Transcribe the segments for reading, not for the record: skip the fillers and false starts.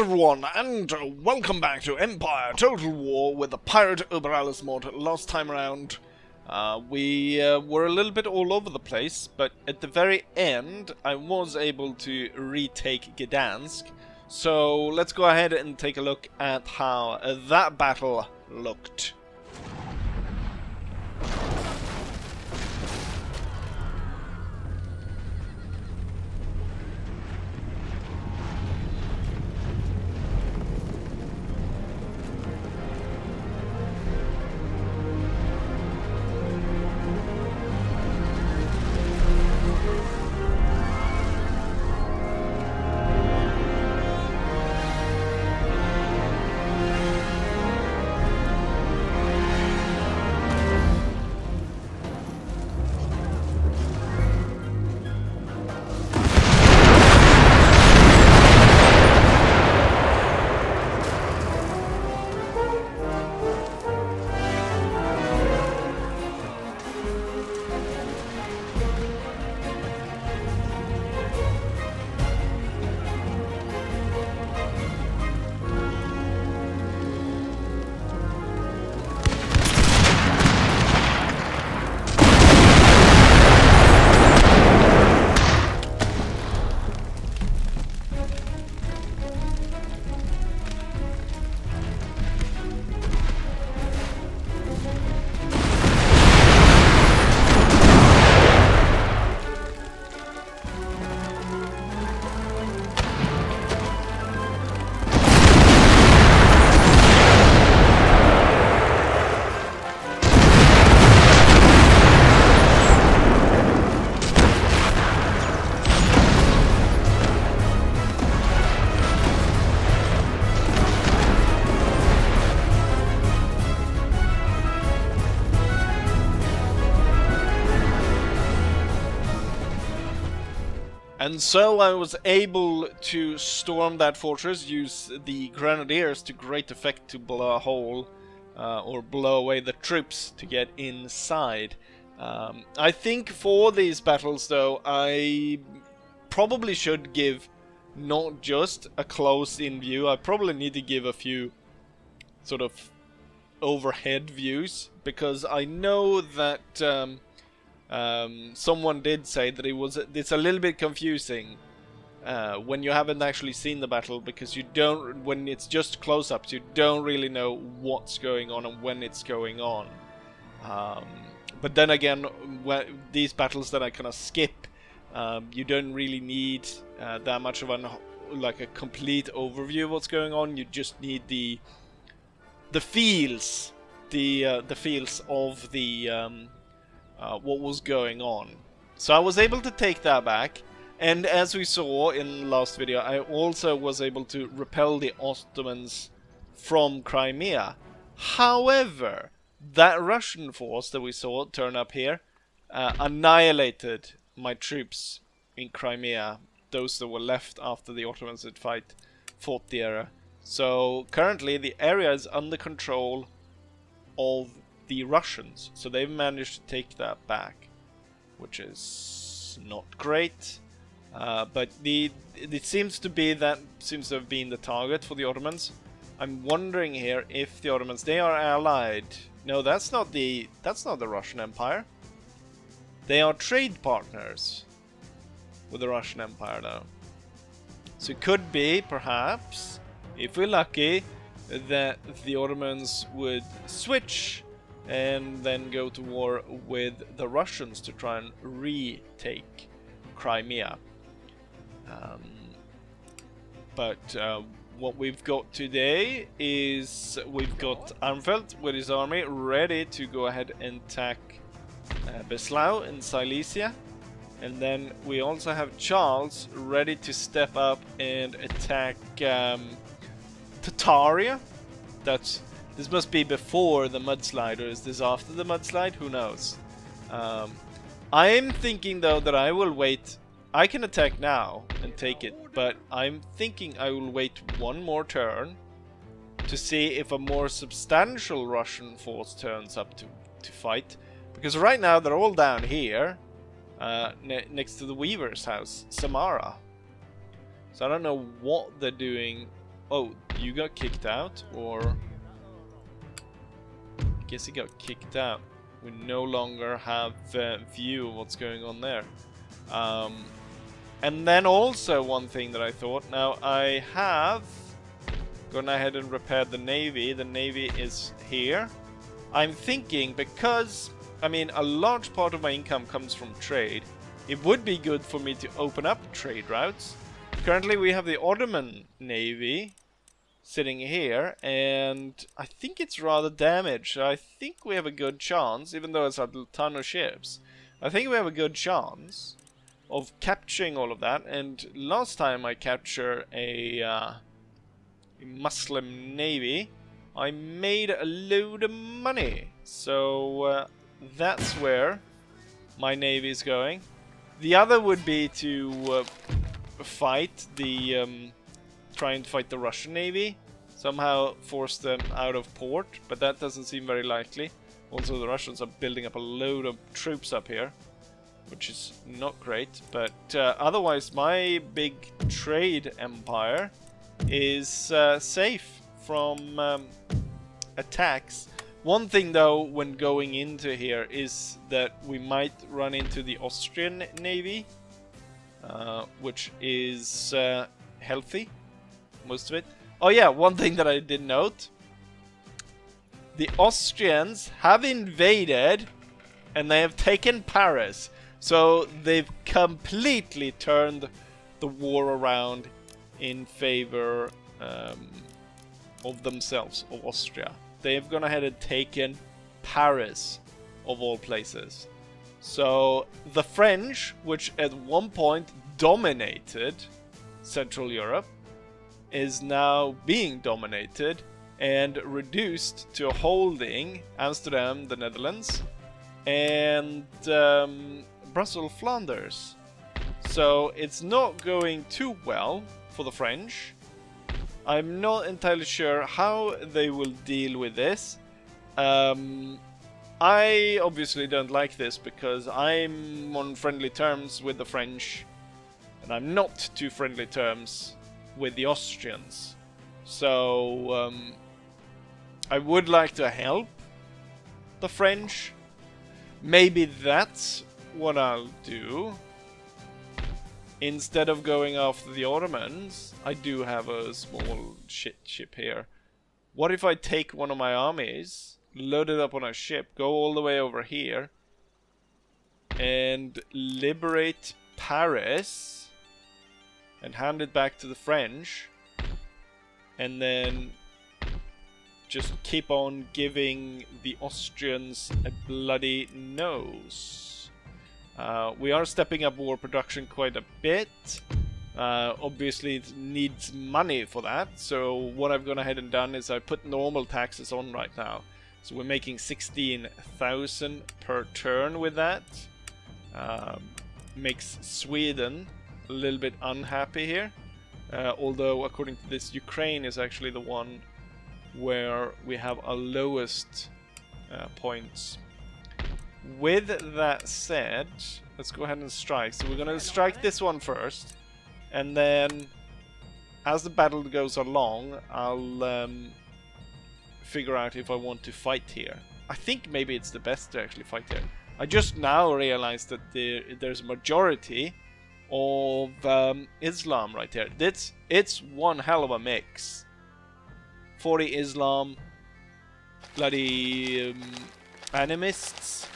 there everyone, and welcome back to Empire Total War with the Pirate Uber Alice mod. Last time around, we were a little bit all over the place, but at the very end, I was able to retake Gdansk. So let's go ahead and take a look at how that battle looked. And so I was able to storm that fortress, use the grenadiers to great effect to blow a hole or blow away the troops to get inside. I think for these battles though, I probably should give not just a close-in view, I probably need to give a few sort of overhead views, because I know that someone did say that it's a little bit confusing when you haven't actually seen the battle, because you don't, when it's just close-ups, you don't really know what's going on and when it's going on. But then again, these battles that I kind of skip, you don't really need that much of a complete overview of what's going on. You just need the feels, the feels of the what was going on. So I was able to take that back, and as we saw in the last video, I also was able to repel the Ottomans from Crimea. However, that Russian force that we saw turn up here annihilated my troops in Crimea, those that were left after the Ottomans had fought the area. So currently the area is under control of the Russians, so they've managed to take that back, which is not great. But it seems to have been the target for the Ottomans. I'm wondering here if the Ottomans, they are allied. No, that's not the Russian Empire. They are trade partners with the Russian Empire now. So it could be, perhaps, if we're lucky, that the Ottomans would switch and then go to war with the Russians to try and retake Crimea. But what we've got today is we've got Armfelt with his army ready to go ahead and attack Breslau in Silesia. And then we also have Charles ready to step up and attack Tataria. This must be before the mudslide, or is this after the mudslide? Who knows? I am thinking though that I will wait. I can attack now and take it, but I'm thinking I will wait one more turn to see if a more substantial Russian force turns up to fight. Because right now they're all down here, next to the Weaver's house, Samara. So I don't know what they're doing Oh, you got kicked out, or... I guess he got kicked out. We no longer have view of what's going on there. And then also one thing that I thought, now I have gone ahead and repaired the Navy. The Navy is here. I'm thinking, because, I mean, a large part of my income comes from trade, it would be good for me to open up trade routes. Currently we have the Ottoman Navy sitting here, and I think it's rather damaged. I think we have a good chance, even though it's a ton of ships, I think we have a good chance of capturing all of that. And last time I captured a Muslim Navy, I made a load of money. So that's where my Navy is going. The other would be to fight the... trying to fight the Russian Navy. Somehow force them out of port, but that doesn't seem very likely. Also, the Russians are building up a load of troops up here, which is not great. But otherwise, my big trade empire is safe from attacks. One thing though, when going into here, is that we might run into the Austrian Navy, which is healthy, most of it. Oh yeah, one thing that I did note, the Austrians have invaded and they have taken Paris. So they've completely turned the war around in favor of themselves, of Austria. They've gone ahead and taken Paris, of all places. So the French, which at one point dominated Central Europe, is now being dominated and reduced to holding Amsterdam, the Netherlands, and Brussels, Flanders. So it's not going too well for the French. I'm not entirely sure how they will deal with this. I obviously don't like this because I'm on friendly terms with the French, and I'm not too friendly terms with the Austrians. So I would like to help the French. Maybe that's what I'll do. Instead of going after the Ottomans, I do have a small ship here. What if I take one of my armies, load it up on a ship, go all the way over here, and liberate Paris, and hand it back to the French, and then just keep on giving the Austrians a bloody nose. We are stepping up war production quite a bit. Obviously it needs money for that, so what I've gone ahead and done is I put normal taxes on right now. So we're making 16,000 per turn with that. Makes Sweden a little bit unhappy here. Although according to this, Ukraine is actually the one where we have our lowest points. With that said, let's go ahead and strike. So we're going to strike this one first, and then as the battle goes along, I'll figure out if I want to fight here. I think maybe it's the best to actually fight here. I just now realized that there's a majority of Islam right here. It's one hell of a mix. 40 Islam, bloody animists,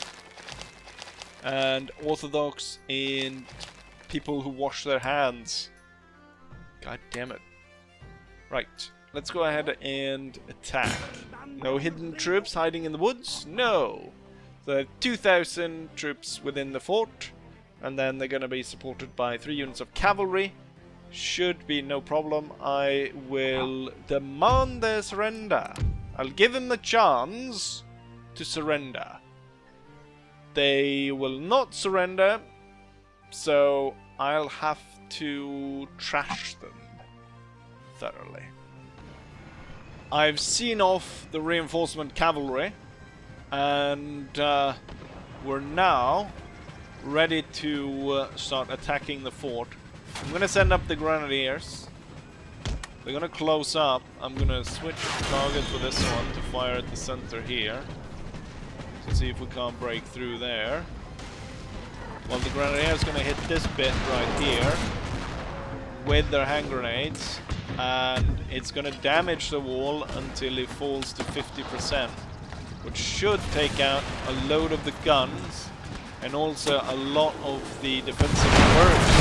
and Orthodox, and people who wash their hands. God damn it. Right, let's go ahead and attack. No hidden troops hiding in the woods? No. So 2,000 troops within the fort, and then they're going to be supported by 3 units of cavalry. Should be no problem. I will demand their surrender. I'll give them the chance to surrender. They will not surrender, so I'll have to trash them thoroughly. I've seen off the reinforcement cavalry, and we're now ready to start attacking the fort. I'm gonna send up the grenadiers. They're gonna close up. I'm gonna switch target for this one to fire at the center here. To see if we can't break through there. Well, the Grenadier is gonna hit this bit right here with their hand grenades, and it's gonna damage the wall until it falls to 50%, which should take out a load of the guns and also a lot of the defensive works.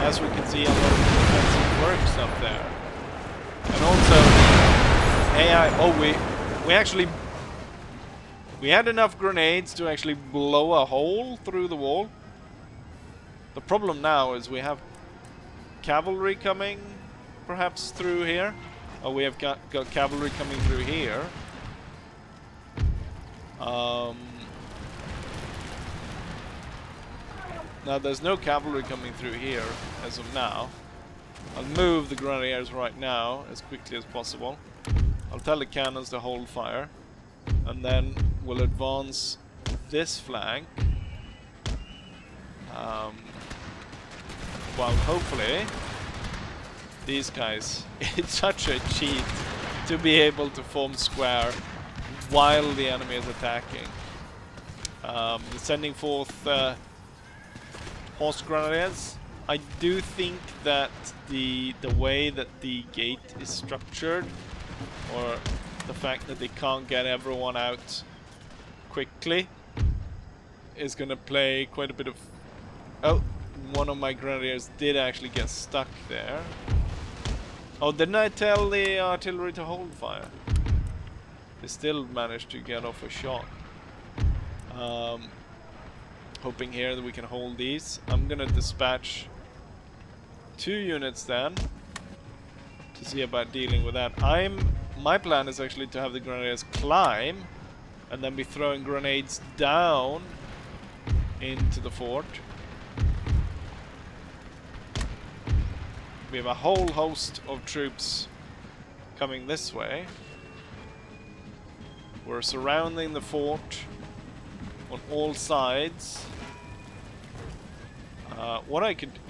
As we can see, a lot of the defensive works up there. And also AI. Oh, we had enough grenades to actually blow a hole through the wall. The problem now is we have cavalry coming perhaps through here. Oh, we have got cavalry coming through here. Now there's no cavalry coming through here as of now. I'll move the Grenadiers right now as quickly as possible. I'll tell the cannons to hold fire. And then we'll advance this flank. Well, hopefully these guys, it's such a cheat to be able to form square while the enemy is attacking. Sending forth horse grenadiers. I do think that the way that the gate is structured, or the fact that they can't get everyone out quickly, is gonna play quite a bit of... Oh, one of my grenadiers did actually get stuck there. Oh, didn't I tell the artillery to hold fire? They still managed to get off a shot. Hoping here that we can hold these. I'm gonna dispatch 2 units then to see about dealing with that. My plan is actually to have the grenadiers climb and then be throwing grenades down into the fort. We have a whole host of troops coming this way. We're surrounding the fort on all sides.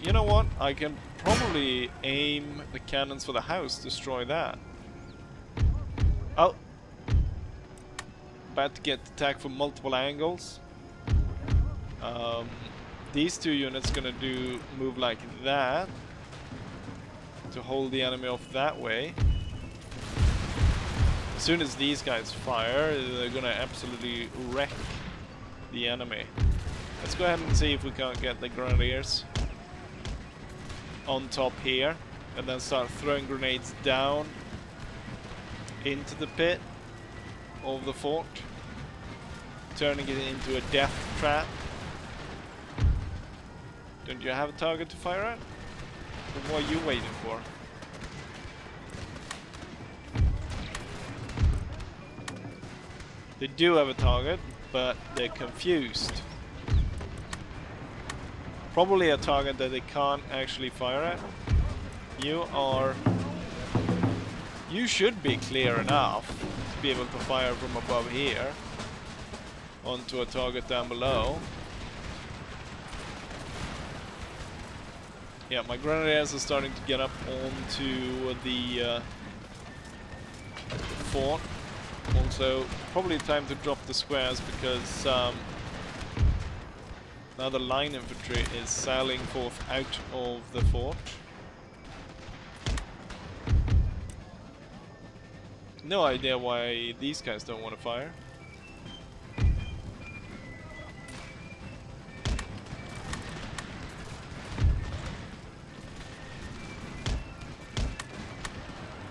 You know what? I can probably aim the cannons for the house, destroy that. Oh, about to get attacked from multiple angles. These 2 units gonna move like that to hold the enemy off that way. As soon as these guys fire, they're gonna absolutely wreck the enemy. Let's go ahead and see if we can't get the grenadiers on top here, and then start throwing grenades down into the pit of the fort, turning it into a death trap. Don't you have a target to fire at? Then what are you waiting for? They do have a target, but they're confused. Probably a target that they can't actually fire at. You should be clear enough to be able to fire from above here onto a target down below. Yeah, my grenadiers are starting to get up onto the fort. Also, probably time to drop the squares because now the line infantry is sailing forth out of the fort. No idea why these guys don't want to fire.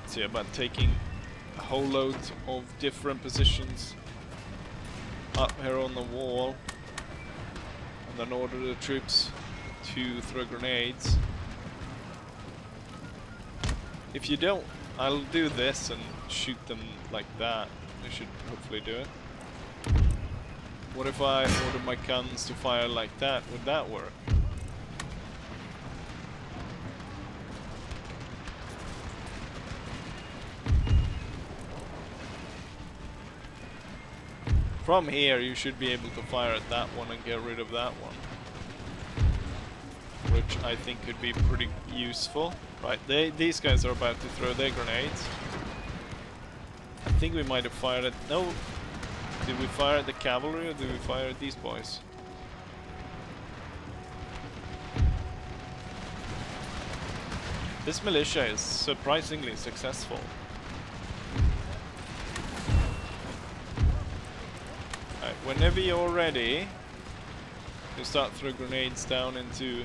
See about taking a whole load of different positions up here on the wall, and then order the troops to throw grenades. If you don't, I'll do this and shoot them like that. I should hopefully do it. What if I order my guns to fire like that? Would that work? From here you should be able to fire at that one and get rid of that one. which I think could be pretty useful. Right, these guys are about to throw their grenades. I think we might have fired at... No! Did we fire at the cavalry or did we fire at these boys? This militia is surprisingly successful. Right, whenever you're ready, you start throw grenades down into...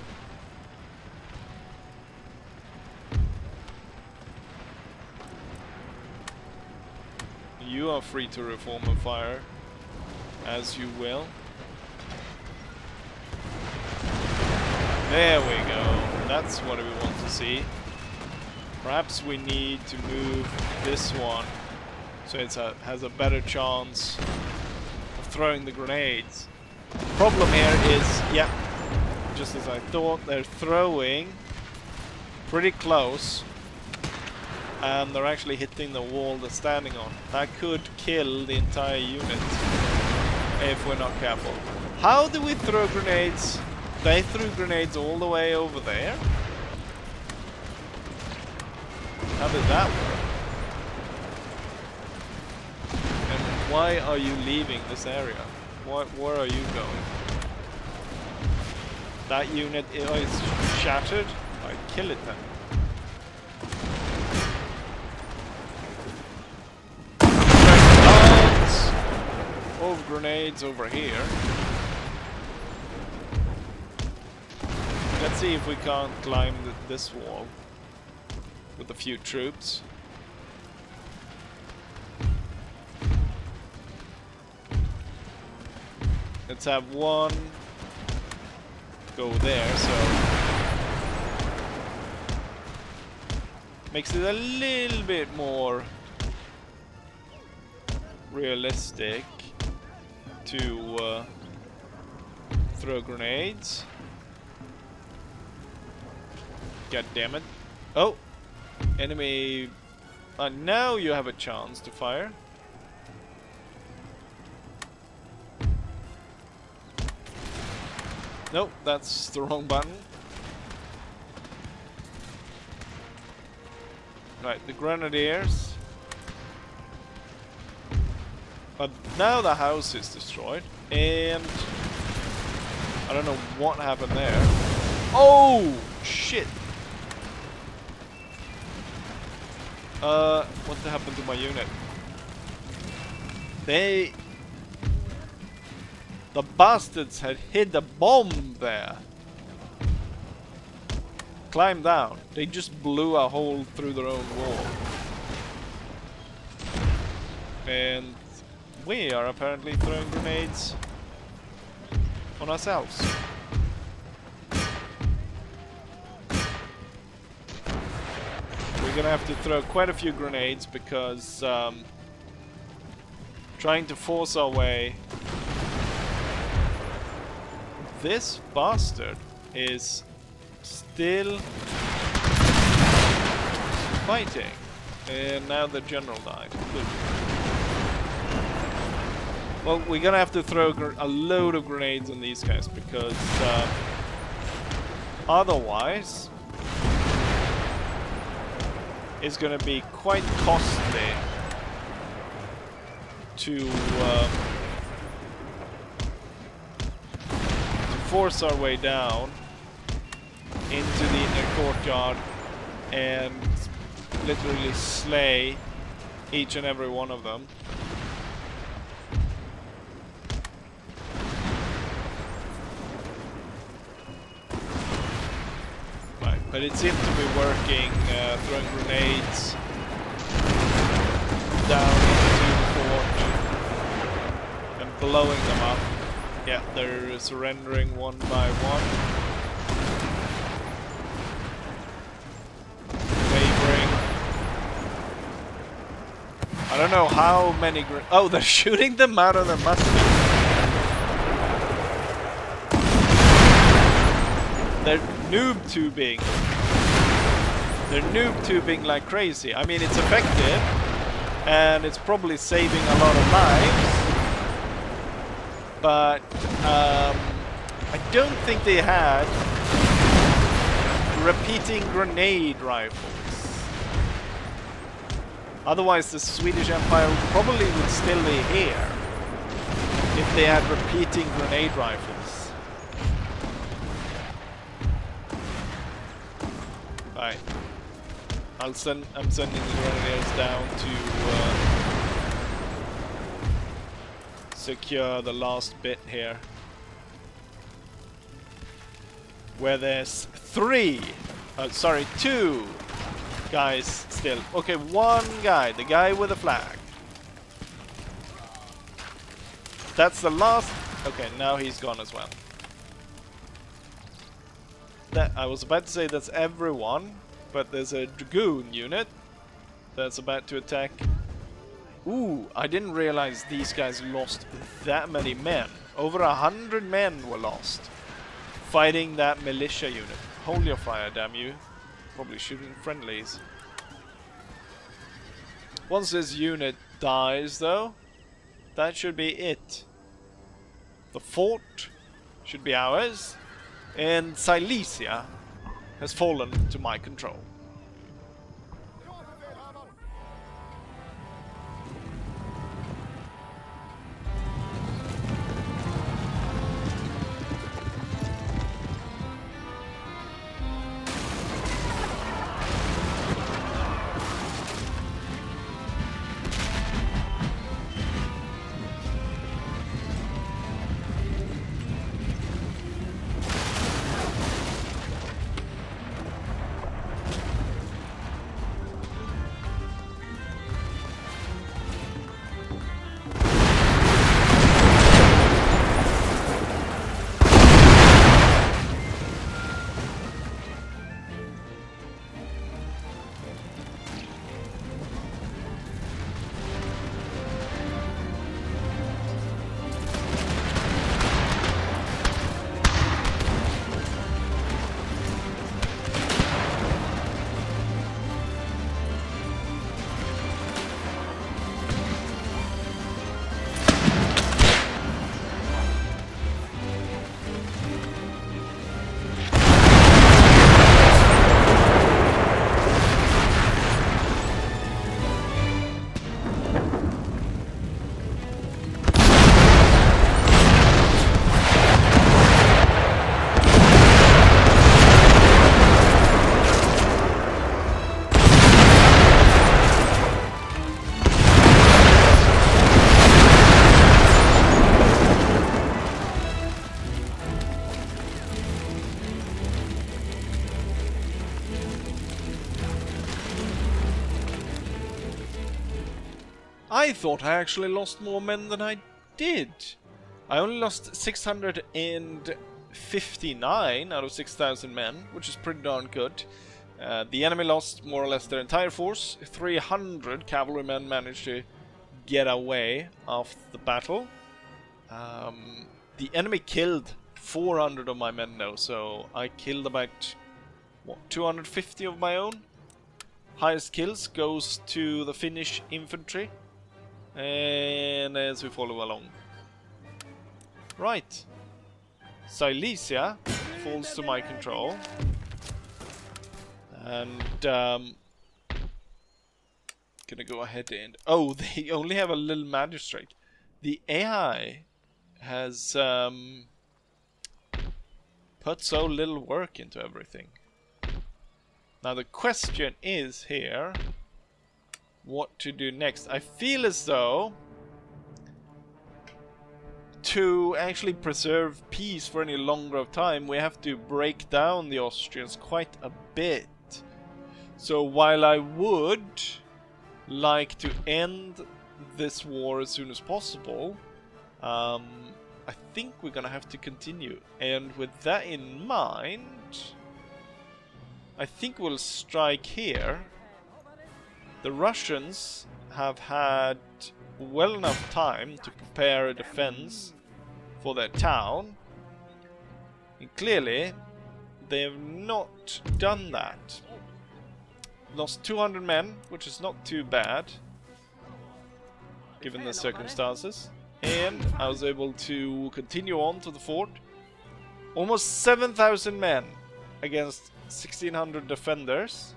You are free to reform and fire as you will. There we go. That's what we want to see. Perhaps we need to move this one so it has a better chance of throwing the grenades. The problem here is, yeah, just as I thought, they're throwing pretty close and they're actually hitting the wall they're standing on. That could kill the entire unit if we're not careful. How do we throw grenades? They threw grenades all the way over there? How did that work? And why are you leaving this area? Where are you going? That unit is shattered? Alright, kill it then. Tons of grenades over here. Let's see if we can't climb this wall with a few troops. Let's have one go there, so makes it a little bit more realistic to throw grenades. God damn it. Oh! Enemy... now you have a chance to fire. Nope, that's the wrong button. Right, the grenadiers. But now the house is destroyed. And... I don't know what happened there. Oh! Shit! What happened to my unit? The bastards had hid a bomb there. Climb down. They just blew a hole through their own wall. And we are apparently throwing grenades on ourselves. We're gonna have to throw quite a few grenades because trying to force our way. This bastard is still fighting, and now the general died. Good. Well, we're gonna have to throw a load of grenades on these guys because otherwise it's gonna be quite costly to force our way down into the inner courtyard and literally slay each and every one of them. Right, but it seemed to be working, throwing grenades down into the fort and blowing them up. Yeah, they're surrendering one by one. Wavering. I don't know how many oh, they're shooting them out of their muskets. They're noob tubing. They're noob tubing like crazy. I mean, it's effective. And it's probably saving a lot of lives. But I don't think they had repeating grenade rifles. Otherwise, the Swedish Empire probably would still be here if they had repeating grenade rifles. Right. I'm sending the grenadiers down to secure the last bit here. Where there's two guys still. Okay, one guy, the guy with the flag. That's the last. Okay, now he's gone as well. That I was about to say that's everyone, but there's a dragoon unit that's about to attack. Ooh, I didn't realize these guys lost that many men. Over 100 men were lost fighting that militia unit. Hold your fire, damn you. Probably shooting friendlies. Once this unit dies, though, that should be it. The fort should be ours, and Silesia has fallen to my control. I thought I actually lost more men than I did. I only lost 659 out of 6,000 men, which is pretty darn good. The enemy lost more or less their entire force. 300 cavalrymen managed to get away after the battle. The enemy killed 400 of my men though, so I killed about, what, 250 of my own? Highest kills goes to the Finnish infantry. And as we follow along. Right. Silesia falls to my control. And gonna go ahead and... Oh, they only have a little magistrate. The AI has put so little work into everything. Now the question is here, what to do next. I feel as though to actually preserve peace for any longer of time, we have to break down the Austrians quite a bit. So while I would like to end this war as soon as possible, I think we're gonna have to continue. And with that in mind, I think we'll strike here. The Russians have had well enough time to prepare a defense for their town. And clearly, they have not done that. Lost 200 men, which is not too bad, given the circumstances. And I was able to continue on to the fort. Almost 7,000 men against 1600 defenders.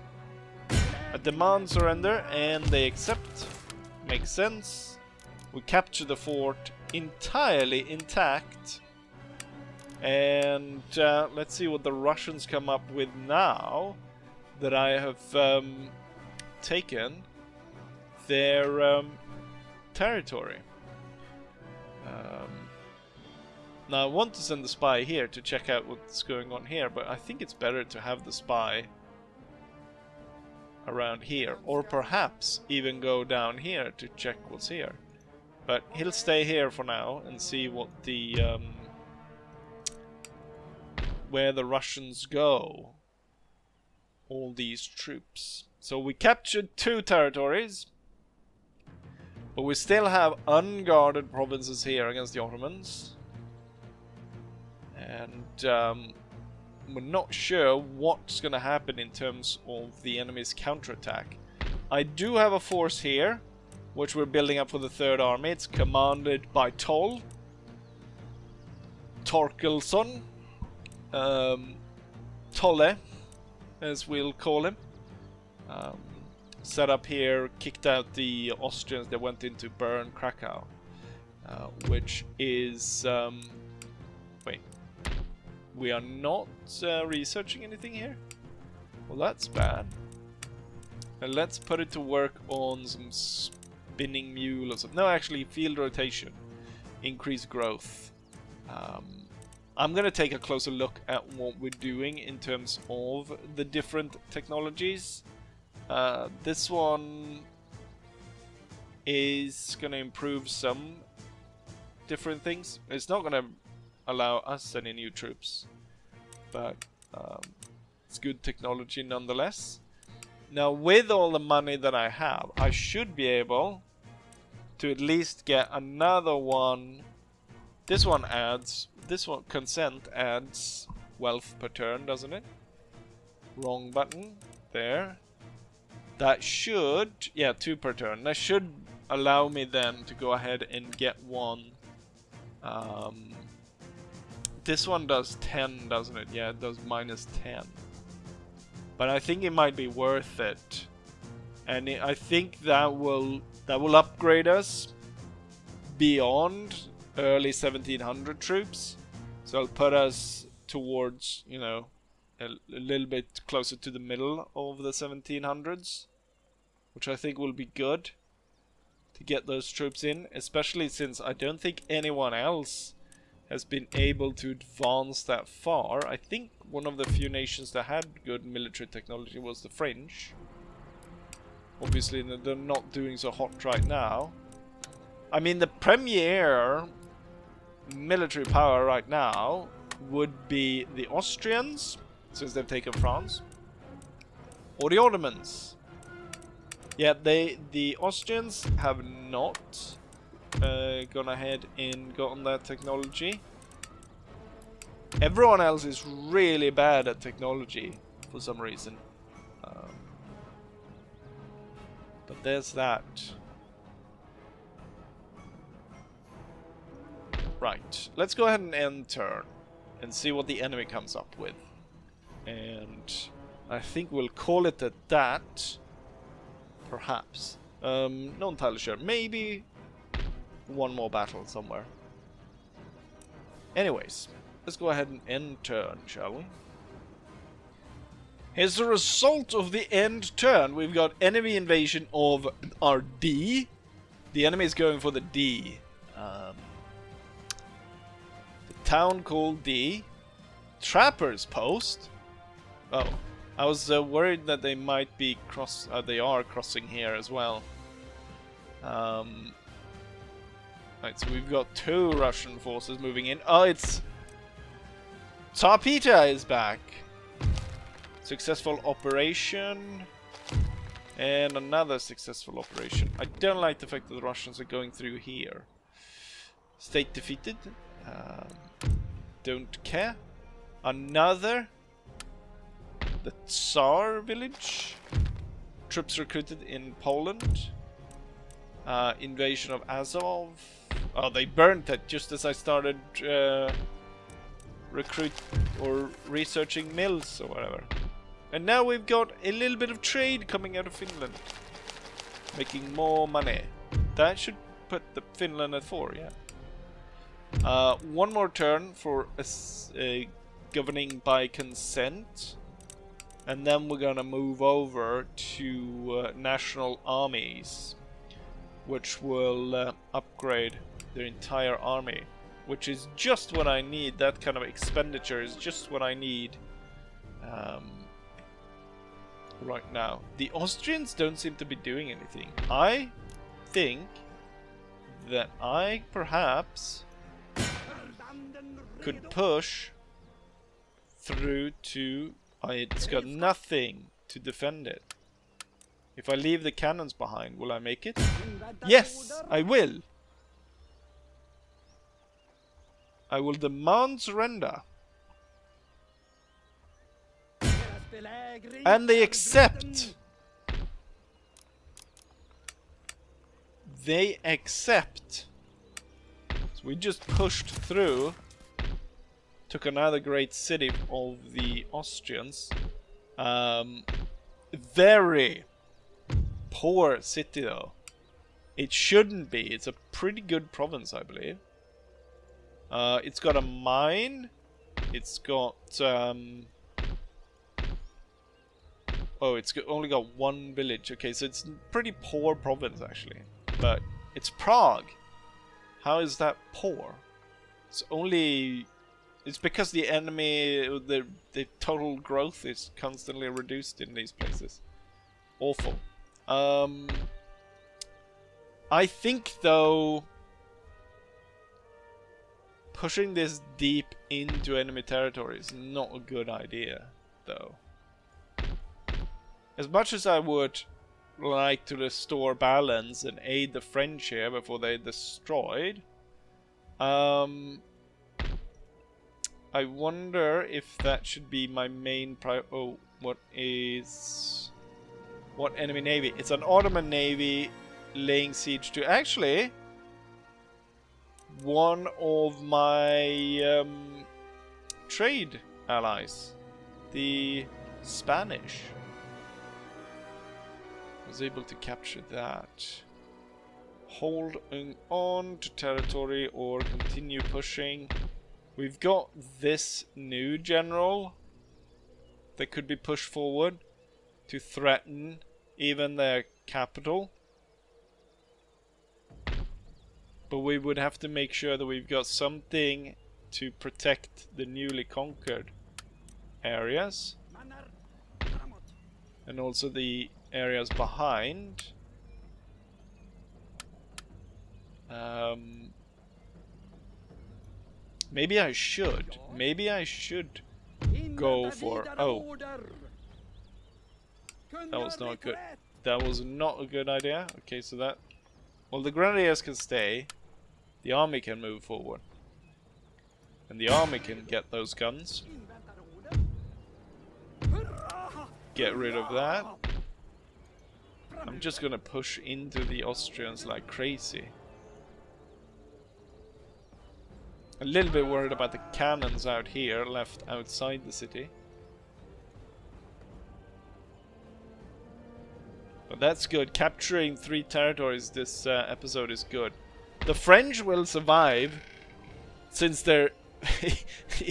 A demand surrender, and they accept. Makes sense. We capture the fort entirely intact. And let's see what the Russians come up with now that I have taken their territory. Now I want to send the spy here to check out what's going on here, but I think it's better to have the spy around here, or perhaps even go down here to check what's here. But he'll stay here for now and see what the where the Russians go. All these troops. So we captured 2 territories, but we still have unguarded provinces here against the Ottomans. And we're not sure what's going to happen in terms of the enemy's counterattack. I do have a force here, which we're building up for the 3rd Army. It's commanded by Torkelsson, Tolle, as we'll call him. Set up here, kicked out the Austrians that went into burn Krakow, which is... wait. We are not researching anything here? Well, that's bad. And let's put it to work on some spinning mule or something. No, actually, field rotation. Increase growth. I'm going to take a closer look at what we're doing in terms of the different technologies. This one is going to improve some different things. It's not going to allow us any new troops, but it's good technology nonetheless. Now, with all the money that I have, I should be able to at least get another one. This one adds, this one, consent adds wealth per turn, doesn't it? Wrong button. There. That should, yeah, 2 per turn. That should allow me then to go ahead and get one. This one does 10, doesn't it? Yeah, it does -10. But I think it might be worth it. And I think that will upgrade us beyond early 1700 troops. So it'll put us towards, you know, a little bit closer to the middle of the 1700s, which I think will be good to get those troops in, especially since I don't think anyone else has been able to advance that far. I think one of the few nations that had good military technology was the French. Obviously they're not doing so hot right now. I mean, the premier military power right now would be the Austrians, since they've taken France, or the Ottomans. Yeah, the Austrians have not gone ahead and gotten that technology. Everyone else is really bad at technology for some reason. But there's that. Right, let's go ahead and end turn and see what the enemy comes up with. And I think we'll call it at that. Perhaps. Not entirely sure. Maybe one more battle somewhere. Anyways, let's go ahead and end turn, shall we? As a result of the end turn, we've got enemy invasion of our D. The enemy is going for the D. The town called D. Trapper's Post. Oh, I was worried that they might be they are crossing here as well. Right, so we've got 2 Russian forces moving in. Oh, it's Tsar Peter is back. Successful operation. And another successful operation. I don't like the fact that the Russians are going through here. State defeated. Don't care. Another. The Tsar village. Troops recruited in Poland. Invasion of Azov. Oh, they burnt it just as I started researching mills or whatever. And now we've got a little bit of trade coming out of Finland. Making more money. That should put the Finland at 4, yeah. One more turn for governing by consent. And then we're gonna move over to national armies. Which will upgrade their entire army. Which is just what I need. That kind of expenditure is just what I need. Right now. The Austrians don't seem to be doing anything. I think that I perhaps could push through to... it's got nothing to defend it. If I leave the cannons behind, will I make it? Yes, I will. I will demand surrender. And they accept. They accept. So we just pushed through. Took another great city of the Austrians. Very poor city though. It shouldn't be. It's a pretty good province, I believe. It's got a mine. It's got... oh, it's only got one village. Okay, so it's a pretty poor province actually. But it's Prague. How is that poor? It's only... It's because the enemy... The total growth is constantly reduced in these places. Awful. I think though... Pushing this deep into enemy territory is not a good idea, though. As much as I would like to restore balance and aid the French here before they're destroyed, I wonder if that should be my main oh, what enemy navy? It's an Ottoman navy laying siege to... Actually... one of my trade allies, the Spanish, was able to capture that. Holding on to territory or continue pushing. We've got this new general that could be pushed forward to threaten even their capital. But we would have to make sure that we've got something to protect the newly conquered areas. And also the areas behind. Maybe I should. Maybe I should go for... Oh. That was not good. That was not a good idea. Okay, so that... Well, the grenadiers can stay. The army can move forward. And the army can get those guns. Get rid of that. I'm just gonna push into the Austrians like crazy. A little bit worried about the cannons out here, left outside the city. But that's good. Capturing 3 territories this episode is good. The French will survive, since they're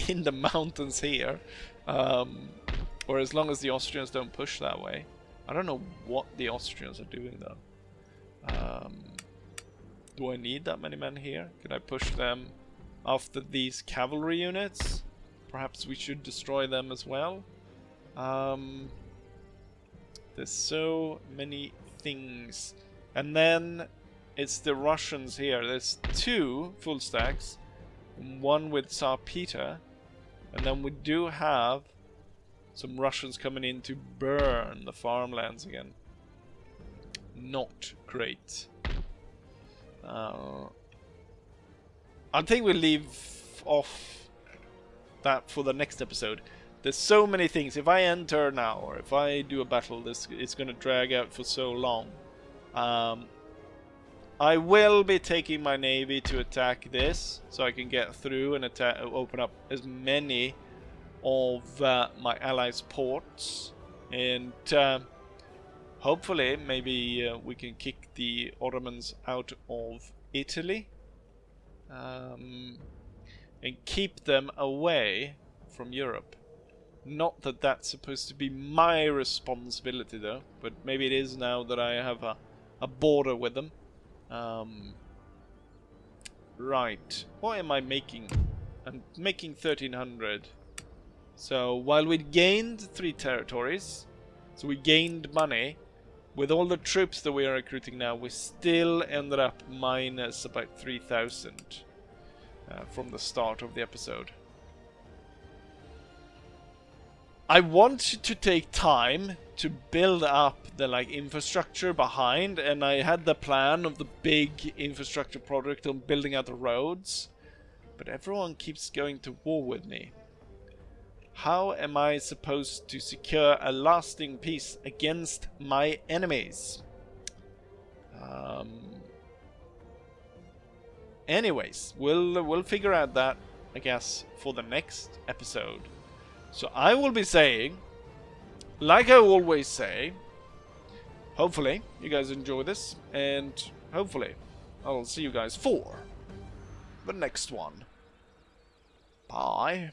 in the mountains here. Or as long as the Austrians don't push that way. I don't know what the Austrians are doing though. Do I need that many men here? Can I push them after these cavalry units? Perhaps we should destroy them as well. There's so many things. And then it's the Russians here. There's 2 full stacks. One with Tsar Peter. And then we do have some Russians coming in to burn the farmlands again. Not great. I think we'll leave off that for the next episode. There's so many things. If I enter now, or if I do a battle, it's going to drag out for so long. I will be taking my navy to attack this, so I can get through and attack, open up as many of my allies' ports And hopefully, maybe we can kick the Ottomans out of Italy. And keep them away from Europe. Not that that's supposed to be my responsibility, though, but maybe it is now that I have a border with them. Right, what am I making? I'm making 1300. So while we gained 3 territories, so we gained money, with all the troops that we are recruiting now, we still ended up minus about 3000 from the start of the episode. I want to take time to build up the infrastructure behind, and I had the plan of the big infrastructure project on building out the roads, but everyone keeps going to war with me. How am I supposed to secure a lasting peace against my enemies? Anyways, we'll figure out that, I guess, for the next episode. So I will be saying, like I always say, hopefully you guys enjoy this, and hopefully I'll see you guys for the next one. Bye.